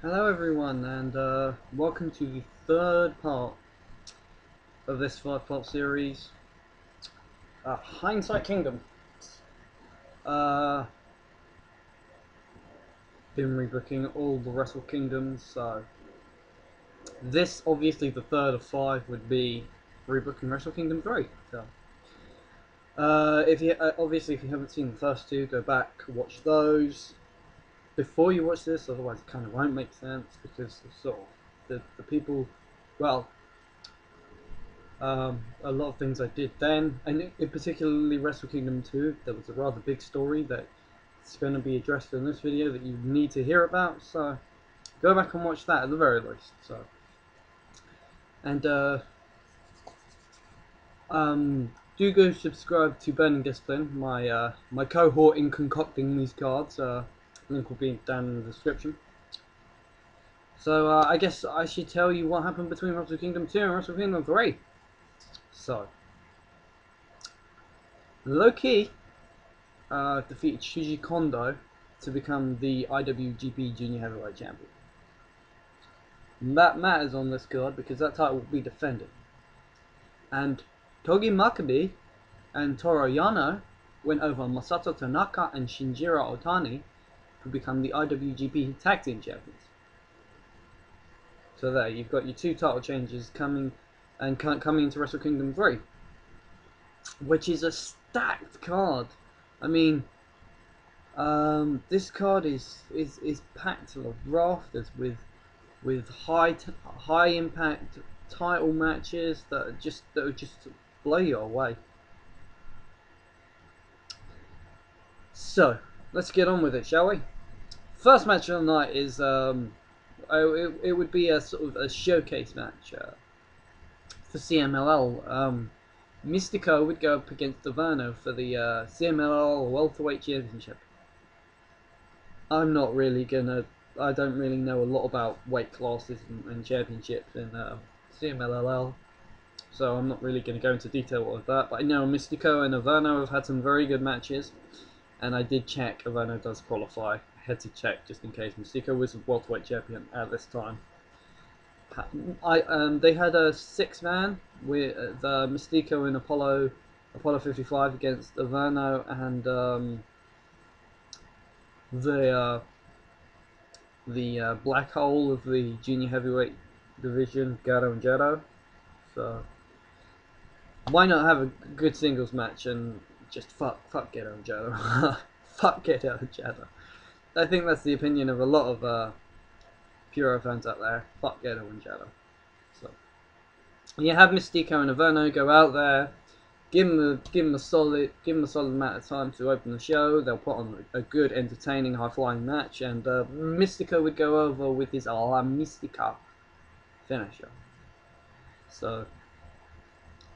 Hello everyone, and welcome to the third part of this 5-part series, Hindsight-Kingdom. Been rebooking all the Wrestle Kingdoms, so this, obviously the third of 5, would be rebooking Wrestle Kingdom 3. So, obviously if you haven't seen the first two, go back, watch those before you watch this, otherwise it kind of won't make sense, because sort of the people, well, a lot of things I did then, and in particularly Wrestle Kingdom 2, there was a rather big story that's going to be addressed in this video that you need to hear about, so go back and watch that at the very least. So, and do go subscribe to Burning Discipline, my cohort in concocting these cards. Link will be down in the description. So I guess I should tell you what happened between Wrestle Kingdom 2 and Wrestle Kingdom 3. So, Low-Ki defeated Shuji Kondo to become the IWGP Jr Heavyweight Champion. And that matters on this card because that title will be defended. And Togi Makabe and Toru Yano went over Masato Tanaka and Shinjiro Otani to become the IWGP Tag Team Champions. So there, you've got your two title changes coming into Wrestle Kingdom 3, which is a stacked card. I mean, this card is packed full of rafters with high impact title matches that would just blow you away. So let's get on with it, shall we? First match of the night is it would be a sort of a showcase match for CMLL. Mistico would go up against Averno for the CMLL Welterweight Championship. I don't really know a lot about weight classes and championships in CMLL, so I'm not really going to go into detail of that, but I know Mistico and Averno have had some very good matches, and I did check, Averno does qualify. I had to check just in case. Mistico was a welterweight champion at this time. They had a 6-man with the Mistico and Apollo 55 against Averno and the black hole of the junior heavyweight division, Gato and Jado. So why not have a good singles match and just fuck Gato and Jado? Fuck Gato and Jado. I think that's the opinion of a lot of Puro fans out there. Fuck Gato and Jado. So you have Mistico and Averno go out there, give them a solid amount of time to open the show. They'll put on a good, entertaining, high-flying match, and Mistico would go over with his La Mistica finisher. So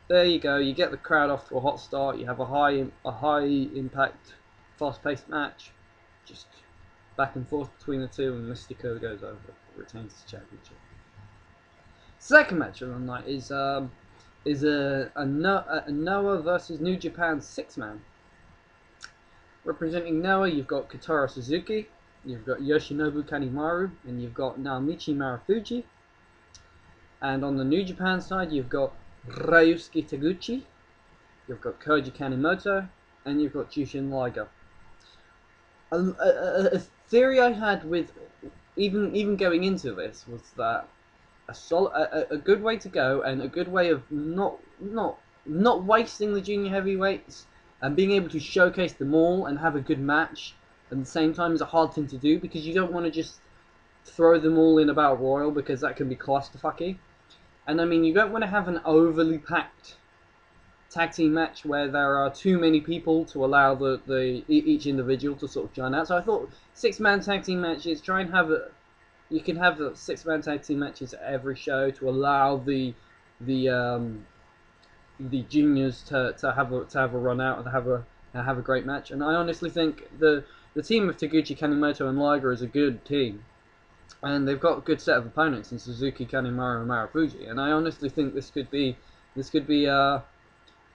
there you go. You get the crowd off to a hot start. You have a high impact, fast-paced match, just back and forth between the two, and Mistico goes over, retains his championship. Second match of the night is a Noah versus New Japan 6-man. Representing Noah, you've got Kotaro Suzuki, you've got Yoshinobu Kanemaru, and you've got Naomichi Marufuji. And on the New Japan side, you've got Ryusuke Taguchi, you've got Koji Kanemoto, and you've got Jushin Liger. A theory I had with even going into this was that a good way to go, and a good way of not wasting the junior heavyweights and being able to showcase them all and have a good match at the same time is a hard thing to do, because you don't want to just throw them all in a battle royal, because that can be clusterfucky. And I mean, you don't want to have an overly packed tag team match where there are too many people to allow each individual to sort of join out. So I thought 6-man tag team matches, try and have you can have the 6-man tag team matches at every show to allow the juniors to have a run out and have a great match. And I honestly think the team of Taguchi, Kanemoto, and Liger is a good team, and they've got a good set of opponents in Suzuki, Kanemaru, and Marufuji. And I honestly think this could be a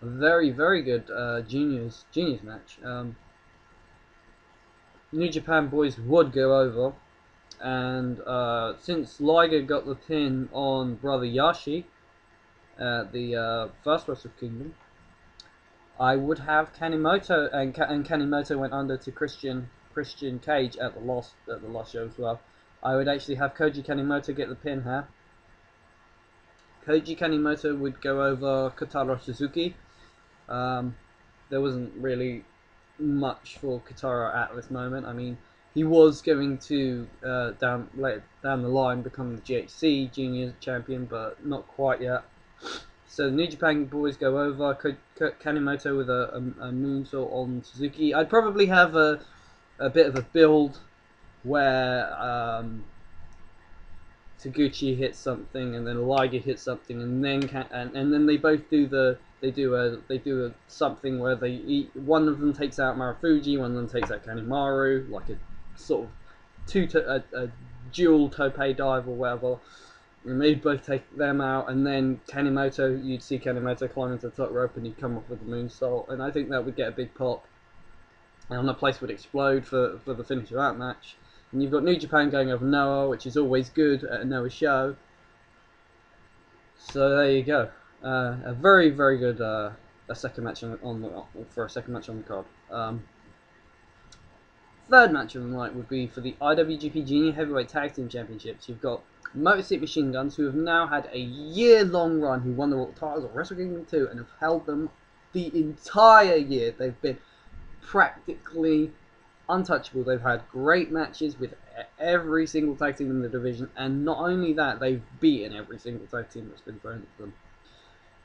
very, very good juniors match. New Japan boys would go over, And since Liger got the pin on Brother Yashi at the first Wrestle Kingdom, I would have Kanemoto, and Kanemoto went under to Christian Cage at the last show as well. I would actually have Koji Kanemoto get the pin here. Koji Kanemoto would go over Kotaro Suzuki. There wasn't really much for Kotaro at this moment. I mean, he was going to down the line become the GHC Junior Champion, but not quite yet. So the New Japan boys go over. Kanemoto with a moonsault on Suzuki. I'd probably have a bit of a build where Taguchi hits something, and then Liger hits something, and then they both do something where one of them takes out Marufuji, one of them takes out Kanemaru, like a sort of a dual tope dive or whatever. And they both take them out, and then Kanemoto, you'd see Kanemoto climb into the top rope, and he'd come off with the moonsault, and I think that would get a big pop, and the place would explode for the finish of that match. And you've got New Japan going over Noah, which is always good at a Noah show. So there you go, a very very good second match for a second match on the card. Third match of the night would be for the IWGP Jr Heavyweight Tag Team Championships. You've got Motor City Machine Guns, who have now had a year-long run, who won the World titles at Wrestle Kingdom 2 and have held them the entire year. They've been practically untouchable. They've had great matches with every single tag team in the division, and not only that, they've beaten every single tag team that's been thrown at them.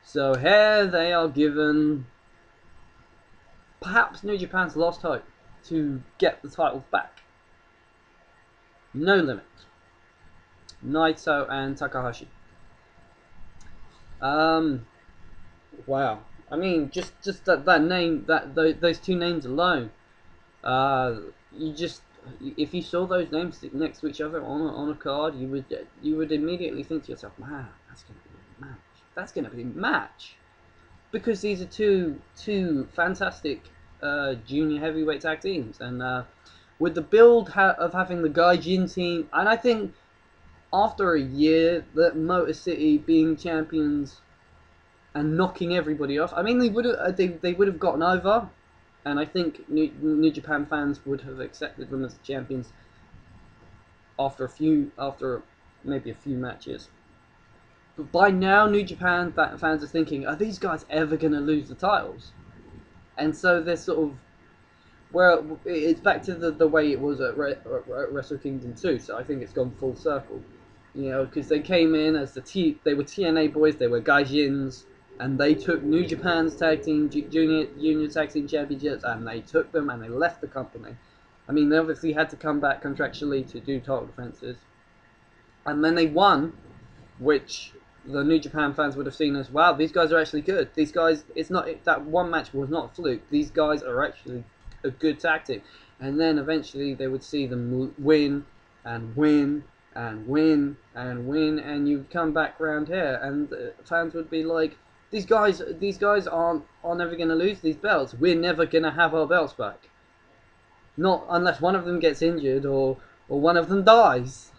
So here they are given perhaps New Japan's lost hope to get the titles back. No Limit, Naito and Takahashi. Wow. I mean, just that name, those two names alone. If you saw those names next to each other on a card, you would immediately think to yourself, man, that's gonna be a match. That's gonna be a match, because these are two fantastic junior heavyweight tag teams, and with the build of having the Gaijin team, and I think after a year that Motor City being champions and knocking everybody off, I mean they would have gotten over, and I think New Japan fans would have accepted them as champions after maybe a few matches. But by now, New Japan fans are thinking, are these guys ever going to lose the titles? And so they're sort of, well, it's back to the way it was at Wrestle Kingdom 2, so I think it's gone full circle. You know, because they came in as they were TNA boys, they were Gaijins, and they took New Japan's tag team junior tag team championships, and they took them and they left the company. I mean, they obviously had to come back contractually to do title defenses, and then they won, which the New Japan fans would have seen as, wow, these guys are actually good. These guys, that one match was not a fluke. These guys are actually a good tactic. And then eventually they would see them win and win and win and win, and you'd come back round here, and fans would be like, these guys are never going to lose these belts. We're never going to have our belts back. Not unless one of them gets injured or one of them dies.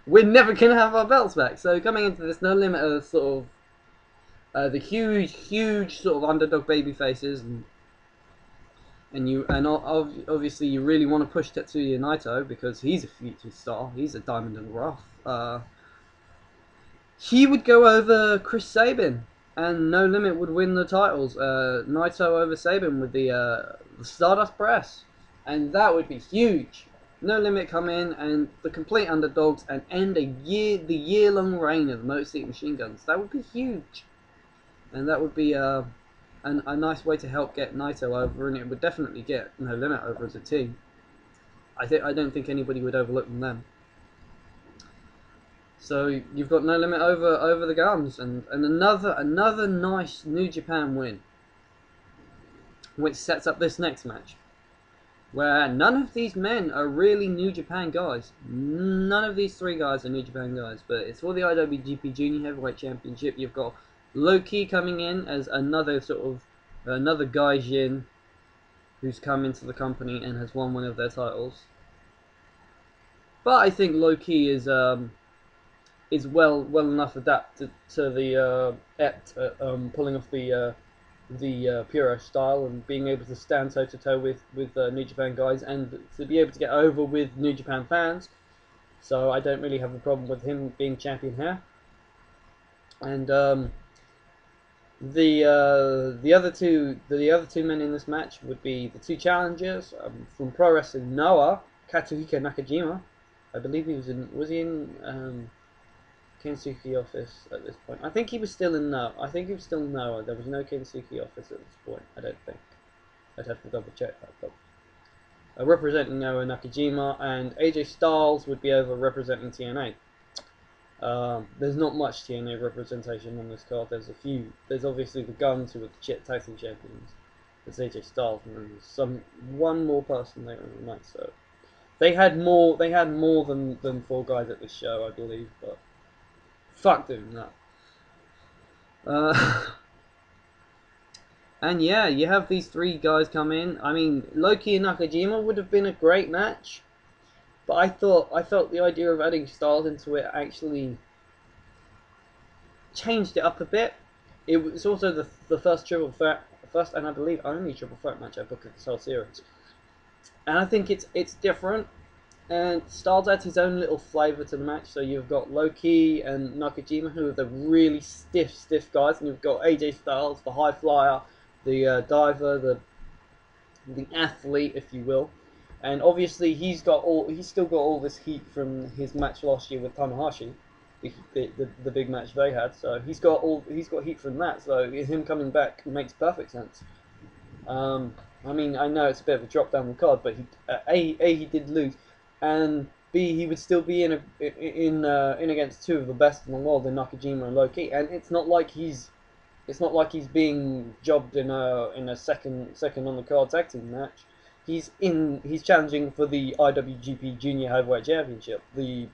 We're never going to have our belts back. So coming into this No Limit sort of the huge sort of underdog baby faces, and obviously you really want to push Tetsuya Naito because he's a future star. He's a diamond in the rough. He would go over Chris Sabin, and No Limit would win the titles. Naito over Sabin with the Stardust Press, and that would be huge. No Limit come in and the complete underdogs and end the year-long reign of the Motor City Machine Guns. That would be huge, and that would be a nice way to help get Naito over, and it would definitely get No Limit over as a team. I don't think anybody would overlook them then. So you've got No Limit over the Guns, and another nice New Japan win, which sets up this next match, where none of these men are really New Japan guys. None of these three guys are New Japan guys, but it's for the IWGP Jr Heavyweight Championship. You've got Loki coming in as another Gaijin who's come into the company and has won one of their titles. But I think low key is well enough adapted to the pulling off the puro style and being able to stand toe to toe with New Japan guys and to be able to get over with New Japan fans. So I don't really have a problem with him being champion here. And the other two men in this match would be the two challengers from Pro Wrestling Noah, Katsuhiko Nakajima. I believe he was he in Kensuke office at this point. I think he was still in Noah. I think he was still in Noah. There was no Kensuke office at this point. I don't think. I'd have to double check that. But representing Noah Nakajima, and AJ Styles would be over representing TNA. There's not much TNA representation on this card. There's a few. There's obviously the Guns, who are the tag team champions. There's AJ Styles, and then there's one more person later in the night. So they had more. They had more than 4 guys at this show, I believe. But fuck doing that. And yeah, you have these 3 guys come in. I mean, Loki and Nakajima would have been a great match. But I felt the idea of adding Styles into it actually changed it up a bit. It was also the first first and I believe only triple threat match I booked at this whole series. And I think it's different. And Styles adds his own little flavour to the match. So you've got Loki and Nakajima, who are the really stiff guys, and you've got AJ Styles, the high flyer, the diver, the athlete, if you will. And obviously he's still got all this heat from his match last year with Tanahashi, the big match they had. So he's got heat from that. So him coming back makes perfect sense. I mean, I know it's a bit of a drop down the card, but he did lose, and B, he would still be in against 2 of the best in the world in Nakajima and Loki, and it's not like he's being jobbed in a second on the card tag team match. He's challenging for the IWGP Jr Heavyweight Championship, the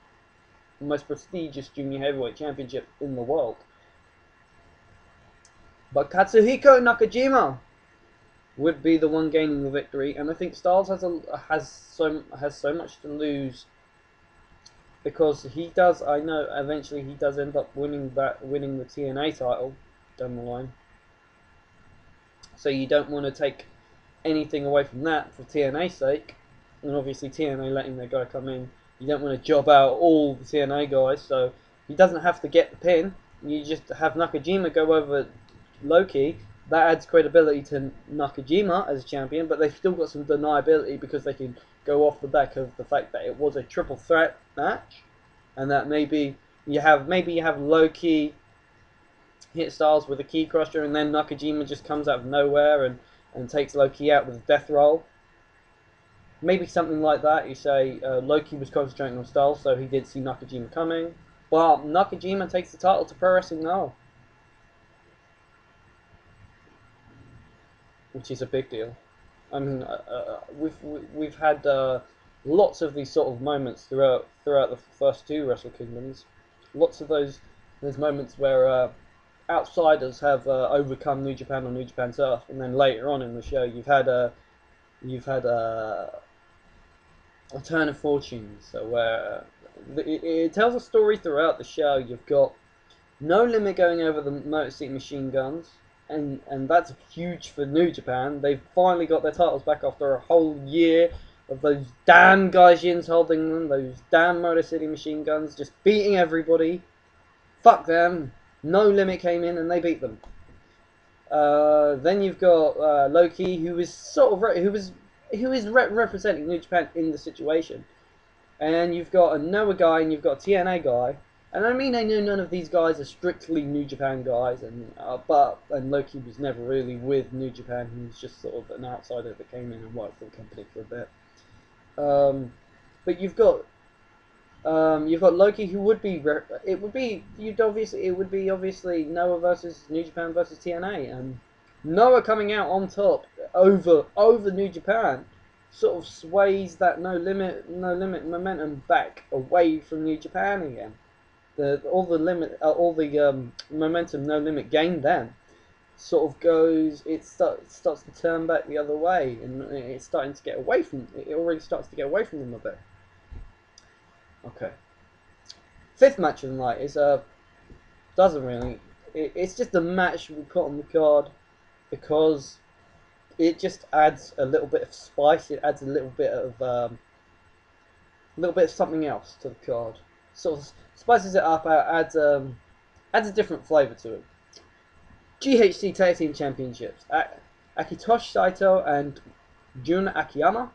most prestigious Junior Heavyweight Championship in the world. But Katsuhiko Nakajima would be the one gaining the victory, and I think Styles has so much to lose, because he does. I know eventually he does end up winning the TNA title down the line. So you don't want to take anything away from that for TNA's sake, and obviously TNA letting their guy come in. You don't want to job out all the TNA guys, so he doesn't have to get the pin. You just have Nakajima go over Loki. That adds credibility to Nakajima as a champion, but they've still got some deniability because they can go off the back of the fact that it was a triple threat match, and that maybe you have Loki hit Styles with a key crusher, and then Nakajima just comes out of nowhere and takes Loki out with a death roll. Maybe something like that. You say Loki was concentrating on Styles, so he did see Nakajima coming. Well, Nakajima takes the title to Pro Wrestling now, which is a big deal. I mean, we've had lots of these sort of moments throughout the first 2 Wrestle Kingdoms. Lots of those moments where outsiders have overcome New Japan on New Japan turf, and then later on in the show you've had a turn of fortune. So where it tells a story throughout the show. You've got No Limit going over the Motor City Machine Guns, and that's huge for New Japan. They've finally got their titles back after a whole year of those damn Gaijins holding them, those damn Motor City Machine Guns just beating everybody. Fuck them. No Limit came in and they beat them. Then you've got Loki, who is representing New Japan in the situation, and you've got a Noah guy and you've got a TNA guy. And I mean, I know none of these guys are strictly New Japan guys, and Loki was never really with New Japan. He was just sort of an outsider that came in and worked for the company for a bit. But you've got Loki, who would be obviously Noah versus New Japan versus TNA, and Noah coming out on top over New Japan sort of sways that no limit momentum back away from New Japan again. All the momentum No Limit gained then sort of goes. It starts to turn back the other way, and it's starting to get away from. It already starts to get away from them a bit. Okay. Fifth match of the night is doesn't really. It's just a match we put on the card because it just adds a little bit of spice. It adds a little bit of something else to the card. Sort of spices it up. Adds a different flavour to it. GHC Tag Team Championships. Akitoshi Saito and Jun Akiyama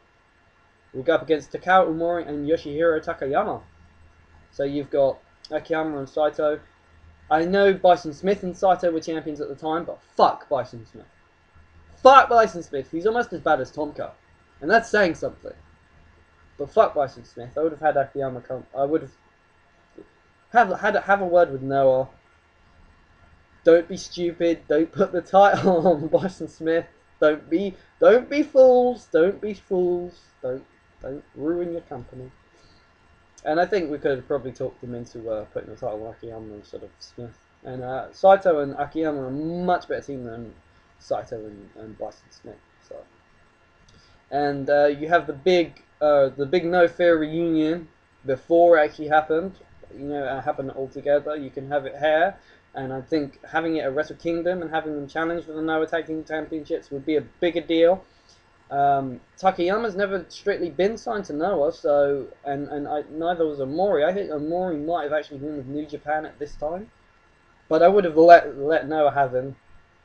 will go up against Takao Omori and Yoshihiro Takayama. So you've got Akiyama and Saito. I know Bison Smith and Saito were champions at the time, but fuck Bison Smith. Fuck Bison Smith. He's almost as bad as Tomko. And that's saying something. But fuck Bison Smith. I would have had Akiyama come. I would have have a word with Noah. Don't be stupid. Don't put the title on Bison Smith. Don't be fools. Don't be fools. Don't ruin your company. And I think we could have probably talked them into putting the title on Akiyama instead of Smith. And Saito and Akiyama are a much better team than Saito and Bison Smith. So, and you have the big No Fear reunion before it actually happened. You know, it happened all together. You can have it here, and I think having it at Wrestle Kingdom and having them challenge for the Noah Tag Team Championships would be a bigger deal. Takayama's never strictly been signed to Noah, so neither was Omori. I think Omori might have actually been with New Japan at this time, but I would have let Noah have him.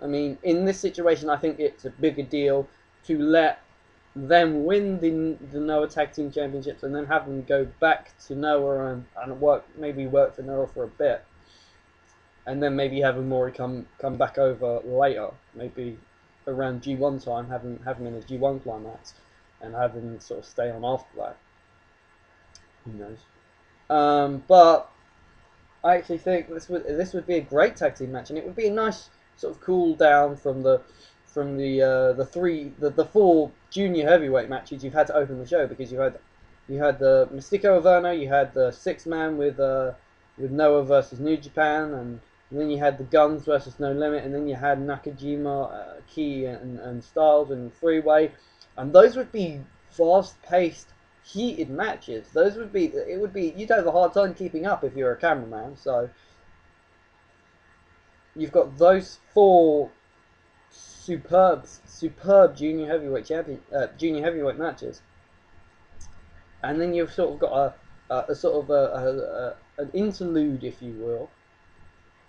I mean, in this situation, I think it's a bigger deal to let them win the Noah Tag Team Championships and then have them go back to Noah and work for Noah for a bit, and then maybe have Omori come back over later, maybe around G1 time, have him in a G1 climax, and have him sort of stay on after that. Who knows? But I actually think this would be a great tag team match, and it would be a nice sort of cool down from the four junior heavyweight matches you've had to open the show, because you had the Mistico Averno, you had the 6-man with Noah versus New Japan, and then you had the Guns versus No Limit, and then you had Nakajima, Key, and Styles and Freeway, and those would be fast-paced, heated matches. You'd have a hard time keeping up if you're a cameraman. So you've got those four superb junior heavyweight matches, and then you've sort of got an interlude, if you will,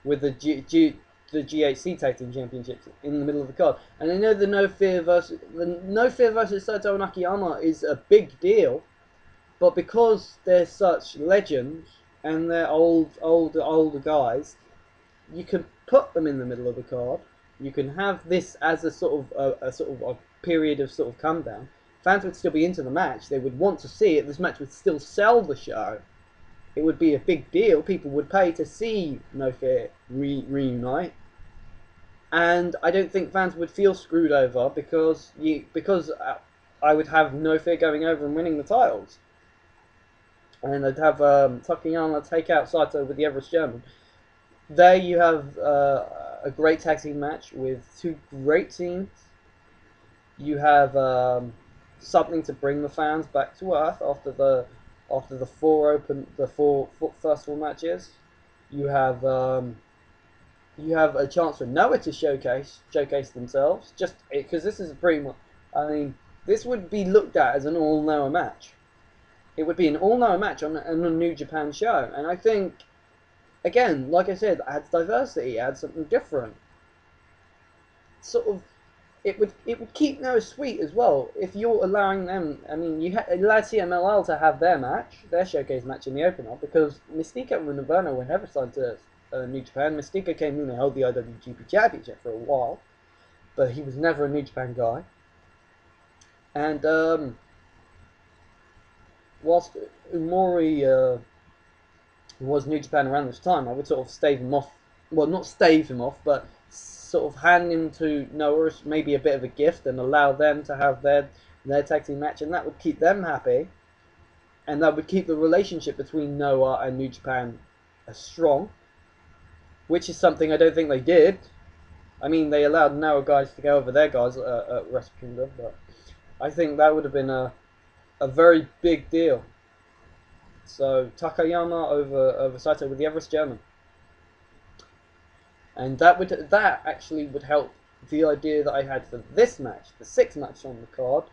with the GHC Tag Team Championships in the middle of the card. And I know the No Fear versus Saito and Akiyama is a big deal, but because they're such legends and they're older guys, you can put them in the middle of the card. You can have this as a sort of a period of sort of come down. Fans would still be into the match. They would want to see it. This match would still sell the show. It would be a big deal. People would pay to see No Fear reunite, and I don't think fans would feel screwed over because I would have No Fear going over and winning the titles, and I'd have Takayama take out Saito with the Everest German. There you have a great tag team match with two great teams. You have something to bring the fans back to earth after the four first four matches. You have a chance for Noah to showcase themselves, just because this is a pretty much. I mean, this would be looked at as an all Noah match. It would be an all Noah match on a New Japan show, and I think, again, like I said, adds diversity, adds something different. Sort of, it would keep Noah sweet as well if you're allowing them. I mean, you allowed CMLL to have their showcase match in the opener, because Mistico and Averno were never signed to New Japan. Mistico came in and held the IWGP Championship for a while, but he was never a New Japan guy. And whilst Omori was New Japan around this time, I would sort of stave him off. Well, not stave him off, but sort of hand him to Noah as maybe a bit of a gift and allow them to have their tag team match, and that would keep them happy, and that would keep the relationship between Noah and New Japan strong, which is something I don't think they did. I mean, they allowed Noah guys to go over their guys at Wrestle Kingdom, but I think that would have been a very big deal. So Takayama over Saito with the Everest German, and that actually would help the idea that I had for this match, the sixth match on the card,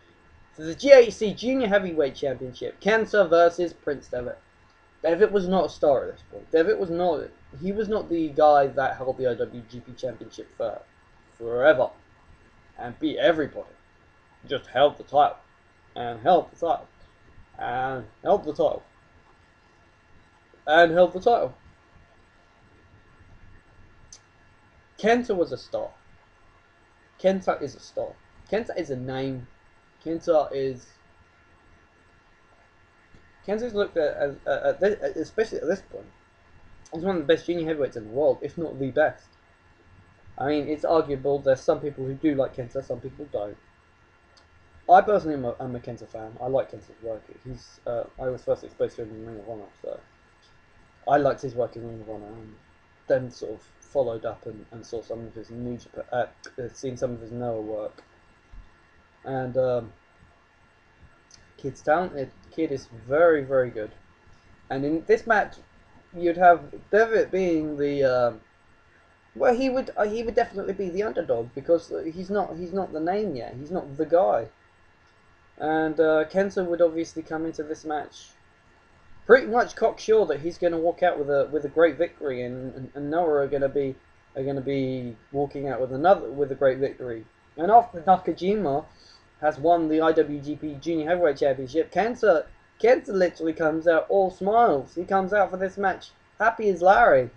for the GHC Junior Heavyweight Championship, KENTA versus Prince Devitt. Devitt was not a star at this point. Devitt was not. He was not the guy that held the IWGP Championship for forever and beat everybody. Just held the title and held the title and held the title and held the title. KENTA was a star. KENTA is a star. KENTA is a name. KENTA is looked at this, especially at this point, as one of the best junior heavyweights in the world, if not the best. I mean, it's arguable. There's some people who do like KENTA, some people don't. I personally am a KENTA fan. I like KENTA's work. I was first exposed to him in Ring of Honor, so I liked his work in Ring of Honor, and then sort of followed up and saw some of his seen some of his Noah work. And kid's talented. Kid is very, very good. And in this match, you'd have Devitt being the well, he would definitely be the underdog, because he's not the name yet. He's not the guy. And KENTA would obviously come into this match pretty much cocksure that he's going to walk out with a great victory, and Noah are going to be walking out with a great victory. And after Nakajima has won the IWGP Junior Heavyweight Championship, KENTA literally comes out all smiles. He comes out for this match happy as Larry.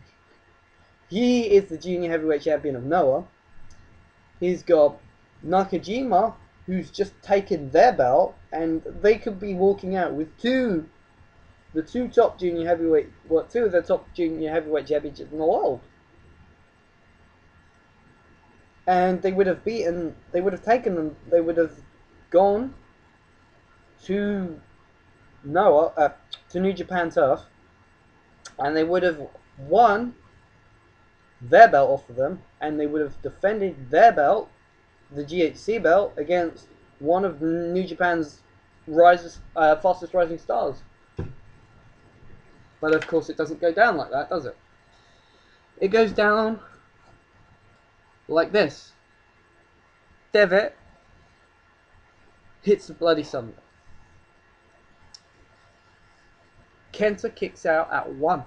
He is the Junior Heavyweight Champion of Noah. He's got Nakajima, who's just taken their belt, and they could be walking out with two of the top junior heavyweight championships in the world. And they would have gone to Noah, to New Japan turf, and they would have won their belt off of them, and they would have defended their belt, the GHC belt, against one of New Japan's fastest rising stars. But of course it doesn't go down like that, does it? It goes down like this. Devitt hits the Bloody Sunday. KENTA kicks out at 1.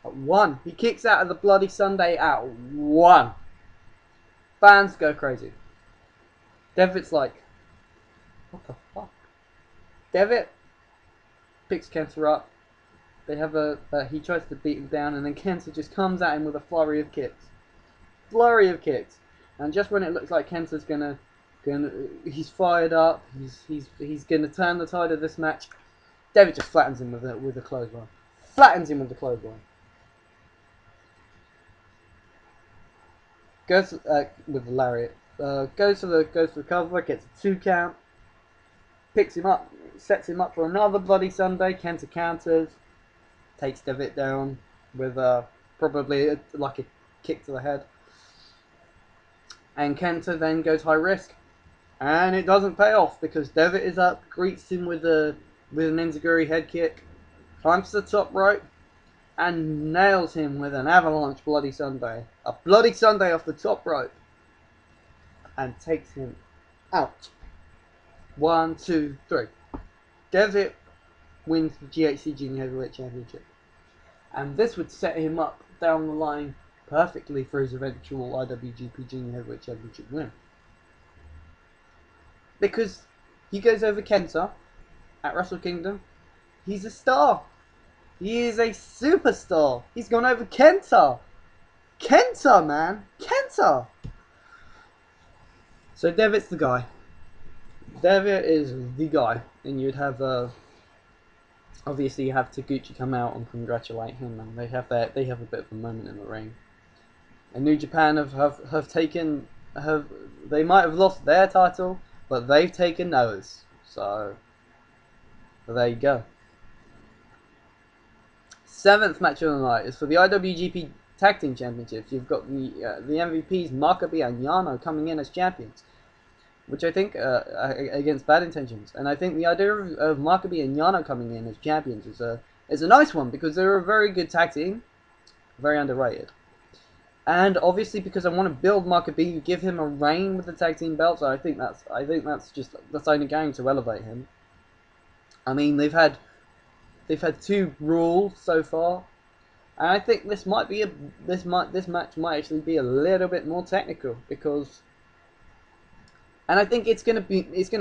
At 1. He kicks out of the Bloody Sunday at 1. Fans go crazy. Devitt's like, what the fuck? Devitt picks KENTA up. They have he tries to beat him down, and then KENTA just comes at him with a flurry of kicks. And just when it looks like KENTA's he's fired up, he's gonna turn the tide of this match, Devitt just flattens him with a clothesline. Goes with the lariat. Goes for the cover, gets a 2 count, picks him up, sets him up for another Bloody Sunday. KENTA counters, takes Devitt down with probably a kick to the head. And KENTA then goes high risk, and it doesn't pay off, because Devitt is up, greets him with an enziguri head kick, climbs to the top rope, and nails him with an avalanche Bloody Sunday. A Bloody Sunday off the top rope, and takes him out. 1, 2, 3. Devitt wins the GHC Junior Heavyweight Championship. And this would set him up down the line perfectly for his eventual IWGP Junior Heavyweight Championship win. Because he goes over KENTA at Wrestle Kingdom. He's a star. He is a superstar. He's gone over KENTA. KENTA, man. KENTA. So Devitt's the guy. Devitt is the guy. And you'd have, obviously you have Taguchi come out and congratulate him. And they have a bit of a moment in the ring. And New Japan they might have lost their title, but they've taken Noah's. So there you go. 7th match of the night is for the IWGP Tag Team Championships. You've got the MVPs Makabe and Yano coming in as champions. which I think against Bad Intentions, and I think the idea of Makabe and Yano coming in as champions is a nice one because they're a very good tag team, very underrated. And obviously, because I want to build Makabe, you give him a reign with the tag team belts. I think that's just that's only going to elevate him. I mean, they've had 2 rules so far, and I think this match might actually be a little bit more technical because, and I think it's gonna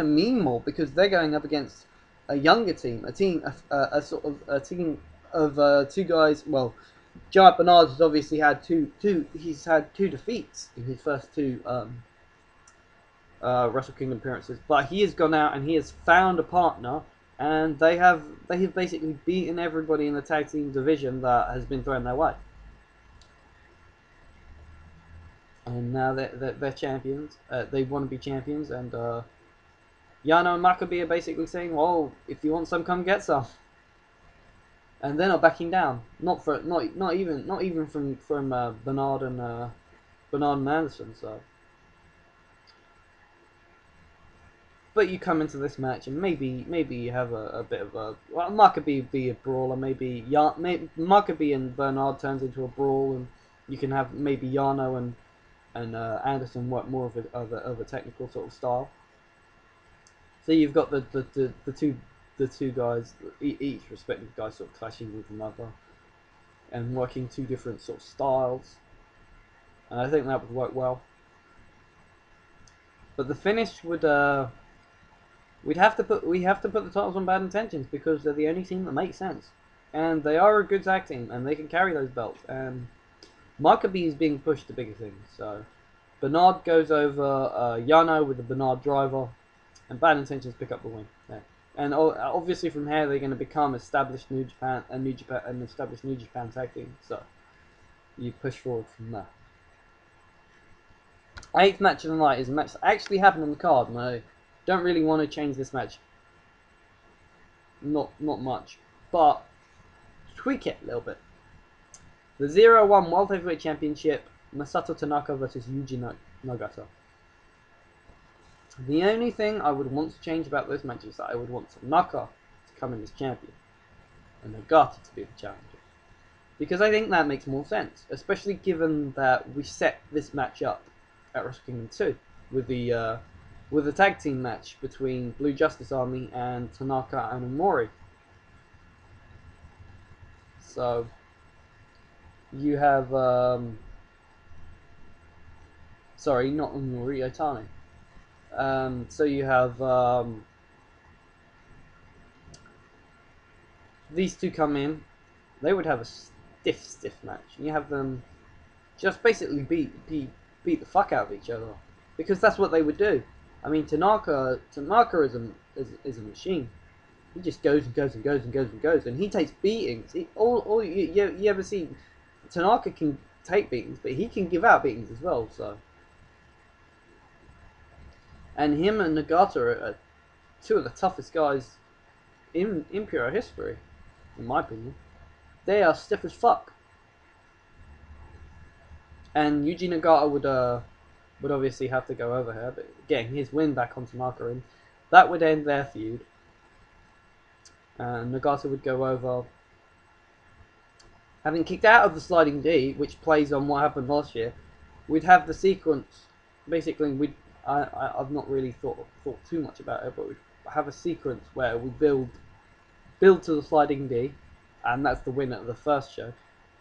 mean more because they're going up against a younger team, a team of 2 guys. Well, Giant Bernard has obviously had he's had 2 defeats in his first 2 Wrestle Kingdom appearances, but he has gone out and he has found a partner, and they have basically beaten everybody in the tag team division that has been thrown their way, and now they're champions. They want to be champions, and Yano and Makabe are basically saying, "Well, if you want some, come get some." And they're not backing down. Not even from Bernard and Anderson. So, but you come into this match and maybe you have a bit of a Makabe be a brawler. Maybe Makabe and Bernard turns into a brawl, and you can have maybe Yano and Anderson work more of a technical sort of style. So you've got the two guys, each respective guy, sort of clashing with another and working 2 different sort of styles, and I think that would work well. But the finish would we have to put the titles on Bad Intentions because they're the only team that makes sense, and they are a good tag team and they can carry those belts. And Makabe is being pushed to bigger things. So Bernard goes over Yano with the Bernard driver, and Bad Intentions pick up the win. Yeah. And obviously from here they're going to become established New Japan established New Japan tag team. So you push forward from there. 8th match of the night is a match that actually happened on the card, and I don't really want to change this match. Not much, but tweak it a little bit. The 0-1 World Heavyweight Championship, Masato Tanaka versus Yuji Nagata. The only thing I would want to change about this match is that I would want Tanaka to come in as champion and Nagata to be the challenger. Because I think that makes more sense, especially given that we set this match up at Wrestle Kingdom 2 with the tag team match between Blue Justice Army and Tanaka and Omori. So you have sorry, not Omori, Otani. So you have these 2 come in. They would have a stiff match. You have them just basically beat the fuck out of each other, because that's what they would do. I mean, Tanaka is a machine. He just goes and goes and goes and goes and goes, and he takes beatings. You ever see Tanaka can take beatings, but he can give out beatings as well. So, and him and Nagata are 2 of the toughest guys in Pure history, in my opinion. They are stiff as fuck. And Yuji Nagata would obviously have to go over here, but getting his win back on Tanaka, and that would end their feud. And Nagata would go over, having kicked out of the sliding D, which plays on what happened last year. We'd have the sequence. Basically, I've not really thought too much about it, but we'd have a sequence where we build to the sliding D, and that's the winner of the first show.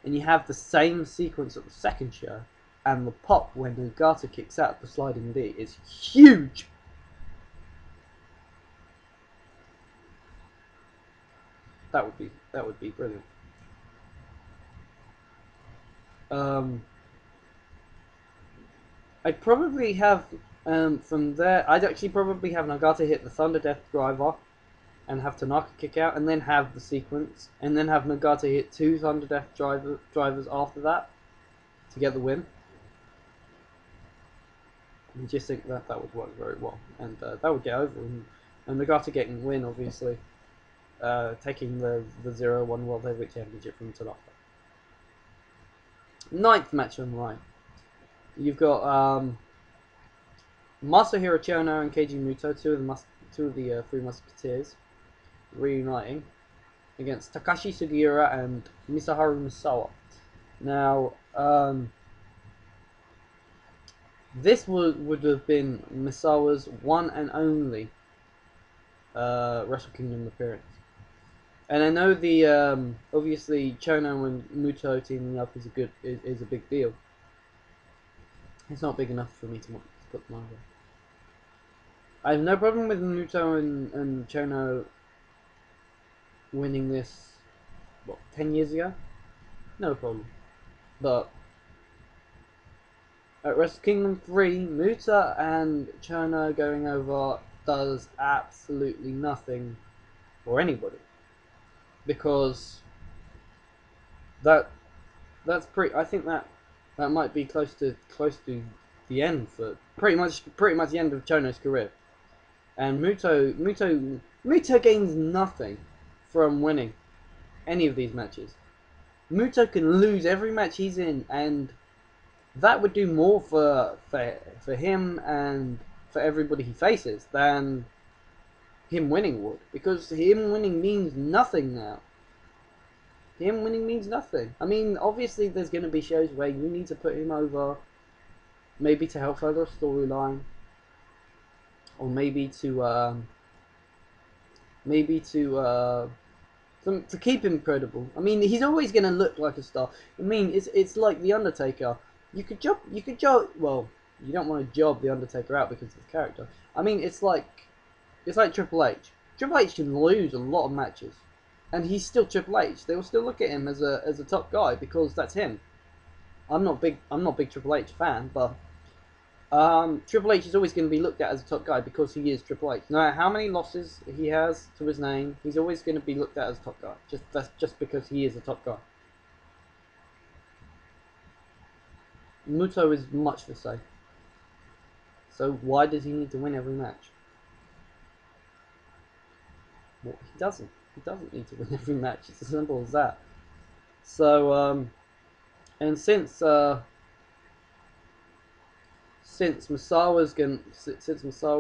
And you have the same sequence at the second show, and the pop when Nagata kicks out the sliding D is huge. That would be brilliant. I'd probably have from there. I'd actually probably have Nagata hit the Thunder Death driver, and have Tanaka kick out, and then have the sequence, and then have Nagata hit 2 Thunder Death drivers after that to get the win. I just think that would work very well, and that would get over, and Nagata getting the win, obviously, taking the 0-1 World Heavyweight Championship from Tanaka. 9th match on the line. You've got Masahiro Chono and Keiji Muto, two of the Three Musketeers, reuniting against Takashi Sugiura and Misaharu Misawa. Now, this would have been Misawa's one and only Wrestle Kingdom appearance. And I know the obviously Chono and Muto teaming up is a big deal. It's not big enough for me to put them over. I have no problem with Muto and Chono winning this, what, 10 years ago? No problem. But at Wrestle Kingdom 3, Muta and Chono going over does absolutely nothing for anybody. Because that's pretty. I think that might be close to the end for pretty much the end of Chono's career. And Muto gains nothing from winning any of these matches. Muto can lose every match he's in, and that would do more for him and for everybody he faces than him winning would, because him winning means nothing now. Him winning means nothing. I mean, obviously there's going to be shows where you need to put him over, maybe to help further a storyline, or maybe to keep him credible. I mean, he's always going to look like a star. I mean, it's like the Undertaker. You could job. Well, you don't want to job the Undertaker out because of the character. I mean, it's like Triple H. Triple H can lose a lot of matches, and he's still Triple H. They will still look at him as a top guy because that's him. I'm not big Triple H fan, but Triple H is always going to be looked at as a top guy because he is Triple H. No matter how many losses he has to his name, he's always going to be looked at as a top guy. That's just because he is a top guy. Muto is much the same. So why does he need to win every match? Well, he doesn't. He doesn't need to win every match. It's as simple as that. So, and since Misawa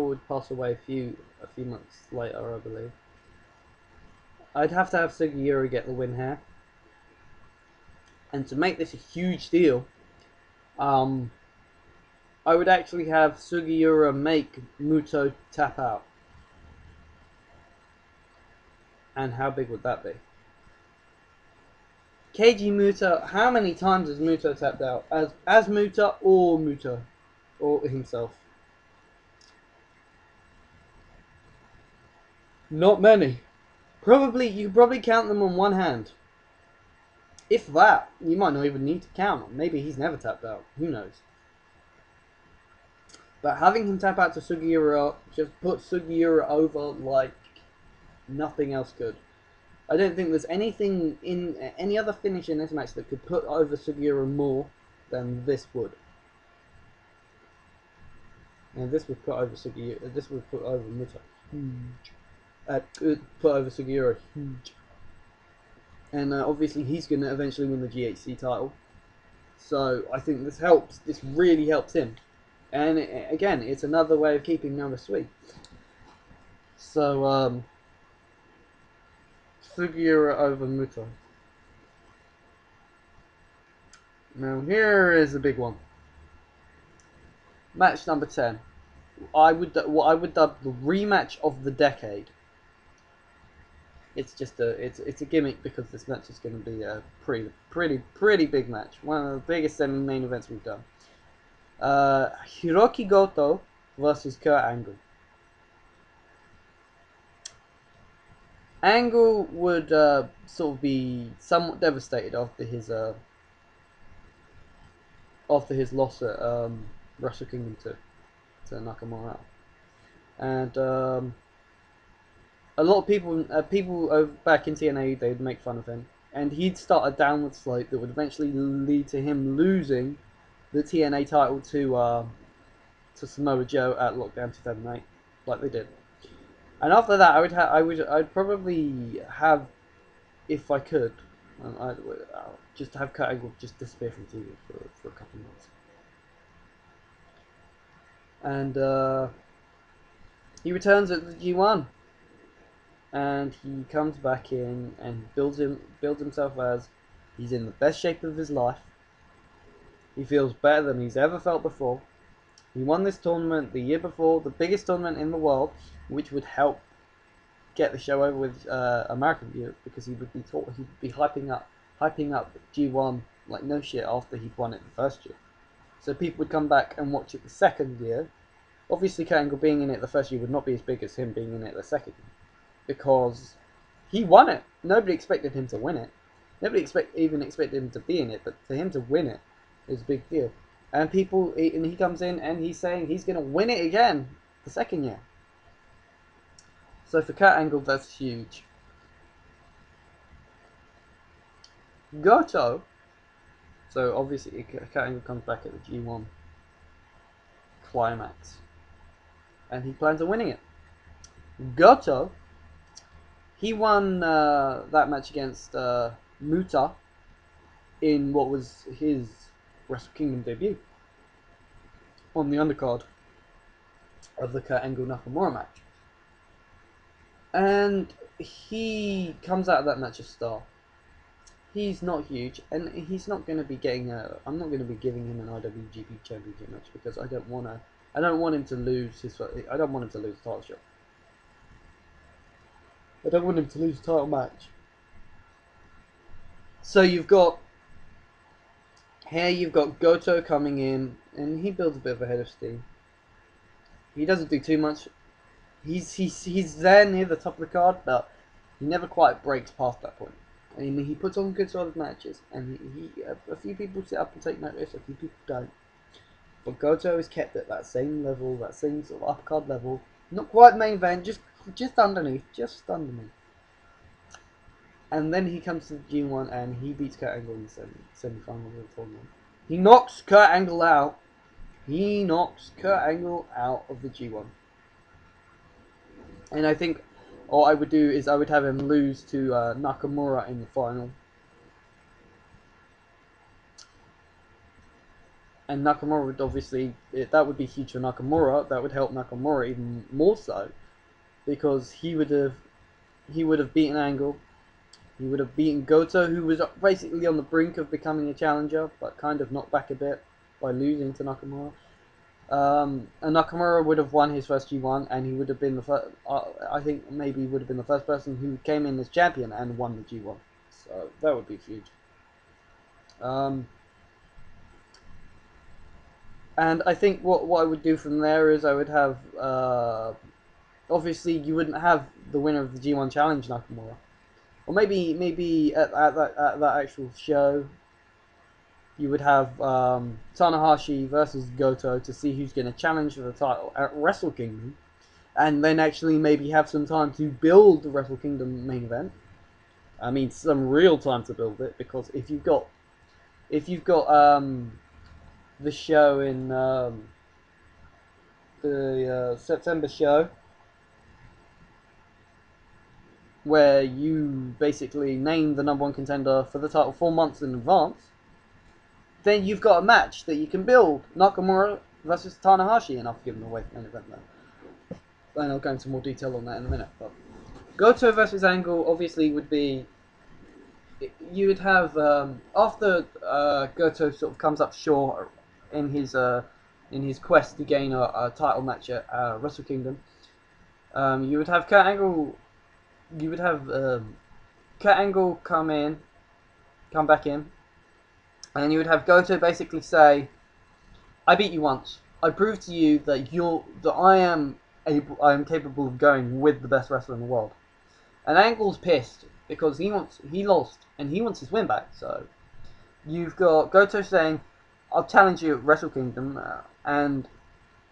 would pass away a few months later, I believe, I'd have to have Sugiura get the win here. And to make this a huge deal, I would actually have Sugiura make Muto tap out. And how big would that be? Keiji Muto, how many times has Muto tapped out? As Muto or himself? Not many. You probably count them on one hand. If that, you might not even need to count them. Maybe he's never tapped out. Who knows? But having him tap out to Sugiura just put Sugiura over like nothing else could. I don't think there's anything in any other finish in this match that could put over Sugiura more than this would. And this would put over Sugiura. This would put over Muto. Huge. Put over Sugiura. Huge. And obviously he's going to eventually win the GHC title. So I think this helps. This really helps him. And again, it's another way of keeping number sweet. So Sugiura over Muto. Now here is a big one. Match number 10. What I would dub the rematch of the decade. It's just it's a gimmick because this match is going to be a pretty big match. One of the biggest main events we've done. Hiroki Goto versus Kurt Angle. Angle would sort of be somewhat devastated after his loss at Wrestle Kingdom 2 to Nakamura, and a lot of people over back in TNA, they'd make fun of him, and he'd start a downward slope that would eventually lead to him losing the TNA title to Samoa Joe at Lockdown 2008, like they did. And after that, I'd probably have, if I could, I'd just have Kurt Angle just disappear from TV for a couple of months. And he returns at the G1, and he comes back in and builds himself as he's in the best shape of his life. He feels better than he's ever felt before. He won this tournament the year before, the biggest tournament in the world, which would help get the show over with American viewers, because he'd be hyping up G1 like no shit after he'd won it the first year. So people would come back and watch it the second year. Obviously, Kurt Angle being in it the first year would not be as big as him being in it the second year, because he won it. Nobody expected him to win it. Nobody even expected him to be in it, but for him to win it is a big deal. And he comes in and he's saying he's going to win it again the second year. So for Kurt Angle, that's huge. Goto. So obviously Kurt Angle comes back at the G1 climax, and he plans on winning it. Goto, he won that match against Muta in what was his Wrestle Kingdom debut on the undercard of the Kurt Angle Nakamura match. And he comes out of that match a star. He's not huge, and he's not going to be getting I'm not going to be giving him an IWGP Championship match, because I don't want him to lose his. I don't want him to lose the title shot. I don't want him to lose the title match. So you've got Goto coming in, and he builds a bit of a head of steam. He doesn't do too much. He's there near the top of the card, but he never quite breaks past that point. I mean, he puts on good solid matches, and a few people sit up and take notice, a few people don't. But Goto is kept at that same level, that same sort of upcard level, not quite main event, just underneath. And then he comes to the G1 and he beats Kurt Angle in the semi-final of the tournament. He knocks Kurt Angle out. He knocks Kurt Angle out of the G1. And I think what I would do is I would have him lose to Nakamura in the final. And Nakamura would obviously, that would be huge for Nakamura. That would help Nakamura even more so, because he would have beaten Angle. He would have beaten Goto, who was basically on the brink of becoming a challenger, but kind of knocked back a bit by losing to Nakamura. And Nakamura would have won his first G1, and he would have been the first. I think maybe he would have been the first person who came in as champion and won the G1. So that would be huge. And I think what I would do from there is I would have. Obviously, you wouldn't have the winner of the G1 challenge Nakamura, or maybe at that actual show, you would have Tanahashi versus Goto to see who's going to challenge for the title at Wrestle Kingdom, and then actually maybe have some time to build the Wrestle Kingdom main event. I mean, some real time to build it, because if you've got the show in the September show, where you basically name the #1 contender for the title 4 months in advance, then you've got a match that you can build. Nakamura versus Tanahashi, and I've given away the main event there. And I'll go into more detail on that in a minute. But Goto versus Angle obviously would be. You would have after Goto sort of comes up short in his quest to gain a title match at Wrestle Kingdom. You would have Kurt Angle. You would have Kurt Angle come back in, and you would have Goto basically say, "I beat you once. I proved to you that I am capable of going with the best wrestler in the world." And Angle's pissed because he lost and he wants his win back. So you've got Goto saying, "I'll challenge you at Wrestle Kingdom, and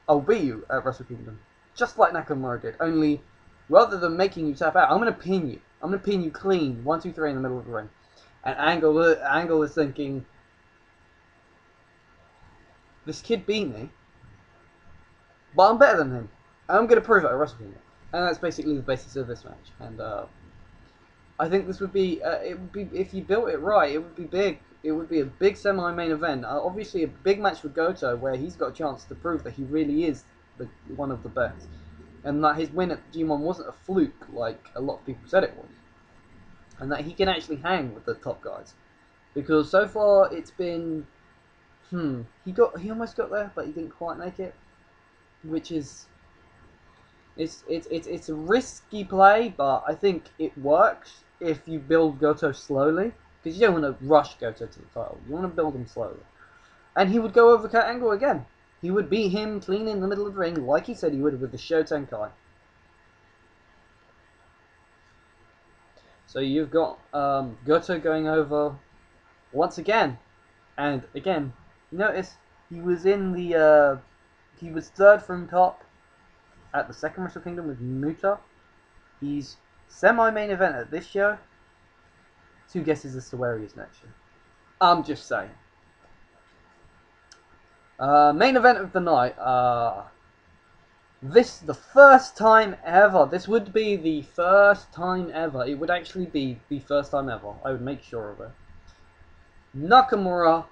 I'll beat you at Wrestle Kingdom," just like Nakamura did. Only, rather than making you tap out, I'm going to pin you. I'm going to pin you clean, 1, 2, 3 in the middle of the ring. And Angle is thinking, this kid beat me, but I'm better than him. I'm going to prove it at Wrestle Kingdom. And that's basically the basis of this match. And I think this would be, if you built it right, it would be big. It would be a big semi-main event. Obviously, a big match with Goto, where he's got a chance to prove that he really is one of the best, and that his win at G1 wasn't a fluke like a lot of people said it was, and that he can actually hang with the top guys, because so far it's been, he almost got there, but he didn't quite make it, which is, it's a risky play, but I think it works if you build Goto slowly, because you don't want to rush Goto to the title. You want to build him slowly. And he would go over Kurt Angle again. He would beat him clean in the middle of the ring, like he said he would with the Shotenkai. So you've got Goto going over once again, and again, notice he was in the he was third from top at the second Wrestle Kingdom with Muta. He's semi-main event at this show. 2 guesses as to where he is next year. I'm just saying. Main event of the night. The first time ever. This would be the first time ever. It would actually be the first time ever. I would make sure of it. Nakamura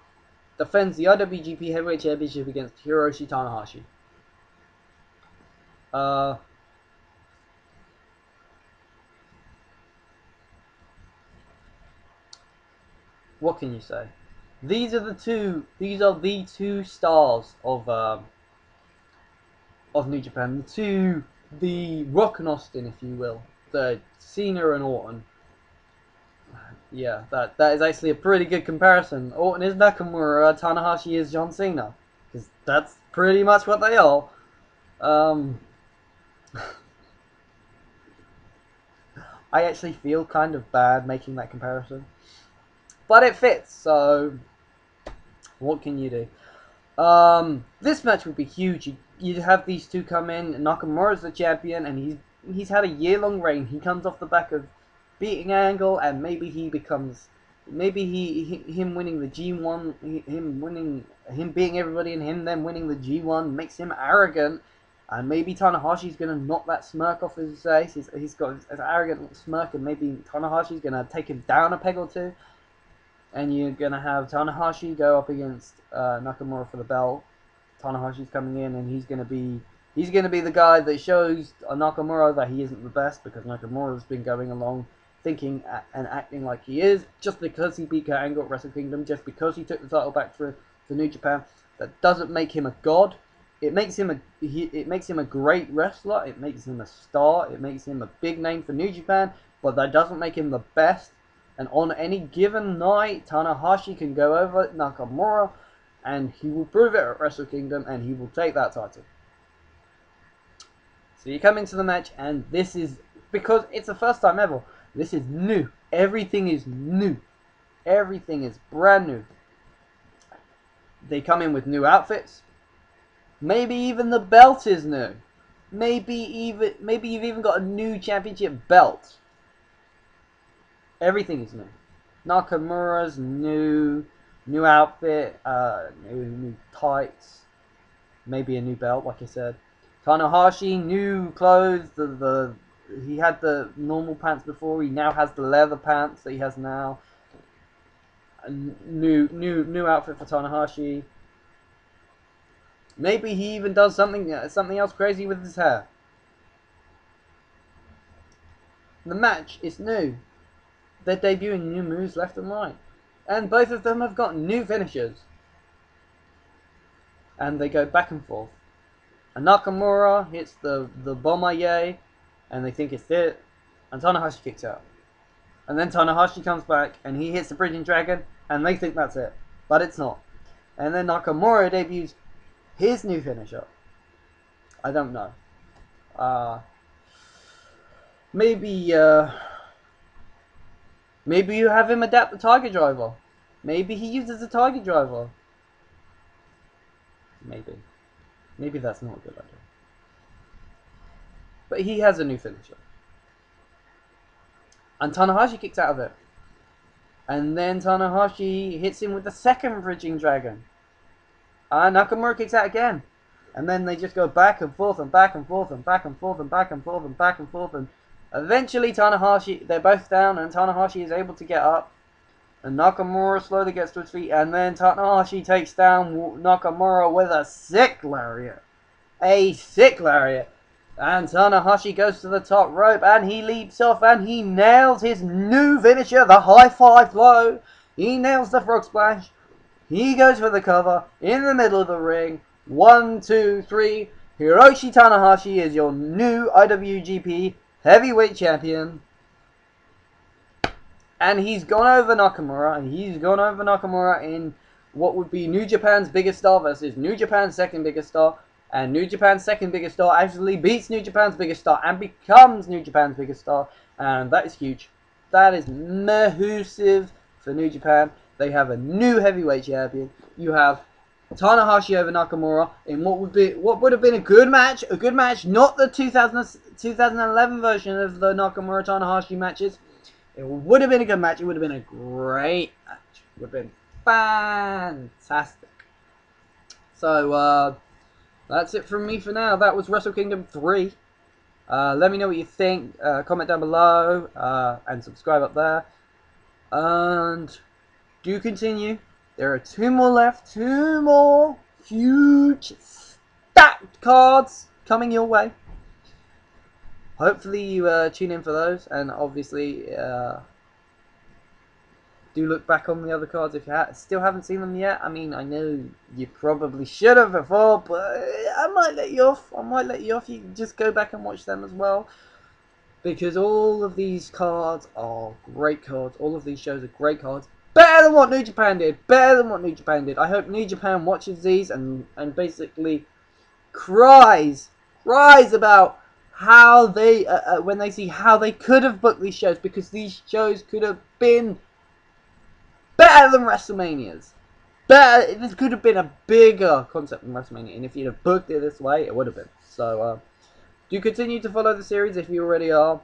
defends the IWGP Heavyweight Championship against Hiroshi Tanahashi. What can you say? These are the two stars of New Japan. The Rock and Austin, if you will. The Cena and Orton. Yeah, that is actually a pretty good comparison. Orton is Nakamura, Tanahashi is John Cena. Because that's pretty much what they are. I actually feel kind of bad making that comparison. But it fits, so what can you do? This match would be huge. You'd have these two come in. Nakamura's the champion, and he's had a year-long reign. He comes off the back of beating Angle, and maybe him winning the G1, him beating everybody, and him then winning the G1 makes him arrogant. And maybe Tanahashi's gonna knock that smirk off his face. He's got an arrogant smirk, and maybe Tanahashi's gonna take him down a peg or two. And you're going to have Tanahashi go up against Nakamura for the belt. Tanahashi's coming in, and he's going to be the guy that shows Nakamura that he isn't the best, because Nakamura's been going along thinking and acting like he is, just because he beat Kurt Angle at Wrestle Kingdom, just because he took the title back for New Japan. That doesn't make him a god. It makes him a great wrestler. It makes him a star. It makes him a big name for New Japan, but that doesn't make him the best. And on any given night, Tanahashi can go over Nakamura, and he will prove it at Wrestle Kingdom, and he will take that title. So you come into the match, and this is, because it's the first time ever, this is new. Everything is new. Everything is brand new. They come in with new outfits. Maybe even the belt is new. Maybe you've even got a new championship belt. Everything is new. Nakamura's new outfit, new tights, maybe a new belt, like I said. Tanahashi, new clothes. He had the normal pants before. He now has the leather pants that he has now. A new outfit for Tanahashi. Maybe he even does something else crazy with his hair. The match is new. They're debuting new moves left and right. And both of them have got new finishers. And they go back and forth. And Nakamura hits the Bomaye, and they think it's it. And Tanahashi kicks out. And then Tanahashi comes back, and he hits the Bridging Dragon, and they think that's it. But it's not. And then Nakamura debuts his new finisher. I don't know. Maybe you have him adapt the Tiger Driver. Maybe he uses the Tiger Driver. Maybe that's not a good idea. But he has a new finisher. And Tanahashi kicks out of it. And then Tanahashi hits him with the second Bridging Dragon. And Nakamura kicks out again. And then they just go back and forth and back and forth and back and forth and back and forth and back and forth. And eventually Tanahashi, they're both down, and Tanahashi is able to get up. And Nakamura slowly gets to his feet. And then Tanahashi takes down Nakamura with a sick lariat. a sick lariat. And Tanahashi goes to the top rope and he leaps off and he nails his new finisher, the high fly blow. He nails the frog splash. He goes for the cover in the middle of the ring. 1, 2, 3. Hiroshi Tanahashi is your new IWGP Heavyweight Champion. And he's gone over Nakamura. He's gone over Nakamura in what would be New Japan's biggest star versus New Japan's second biggest star. And New Japan's second biggest star actually beats New Japan's biggest star and becomes New Japan's biggest star. And that is huge. That is massive for New Japan. They have a new heavyweight champion. You have Tanahashi over Nakamura in what would have been a good match. A good match, not the 2011 version of the Nakamura Tanahashi matches. It would have been a good match. It would have been a great match. It would have been fantastic. So, that's it from me for now. That was Wrestle Kingdom 3. Let me know what you think. Comment down below. And subscribe up there. And do continue. There are 2 more left. 2 more huge stacked cards coming your way. Hopefully you tune in for those, and obviously do look back on the other cards if you still haven't seen them yet. I mean, I know you probably should have before, but I might let you off. I might let you off. You can just go back and watch them as well, because all of these cards are great cards. All of these shows are great cards. Better than what New Japan did. Better than what New Japan did. I hope New Japan watches these and basically cries about how they when they see how they could have booked these shows, because these shows could have been better than WrestleManias. Better. This could have been a bigger concept than WrestleMania, and if you'd have booked it this way, it would have been. So do continue to follow the series if you already are.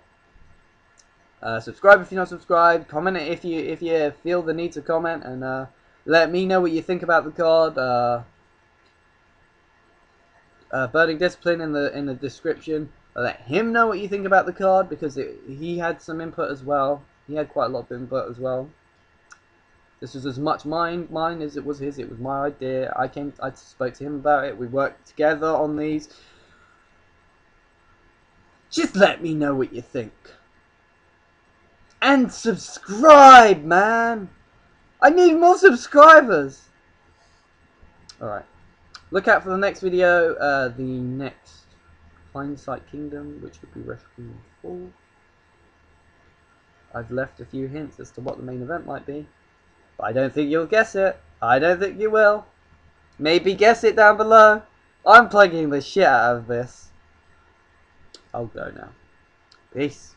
Subscribe if you're not subscribed. Comment if you feel the need to comment, and let me know what you think about the card. Burning Discipline in the description. Let him know what you think about the card, because he had some input as well. He had quite a lot of input as well. This was as much mine as it was his. It was my idea. I spoke to him about it. We worked together on these. Just let me know what you think. And subscribe, man. I need more subscribers. Alright. Look out for the next video. The next Hindsight-Kingdom, which would be Wrestle Kingdom 4. I've left a few hints as to what the main event might be, but I don't think you'll guess it. I don't think you will. Maybe guess it down below. I'm plugging the shit out of this. I'll go now. Peace.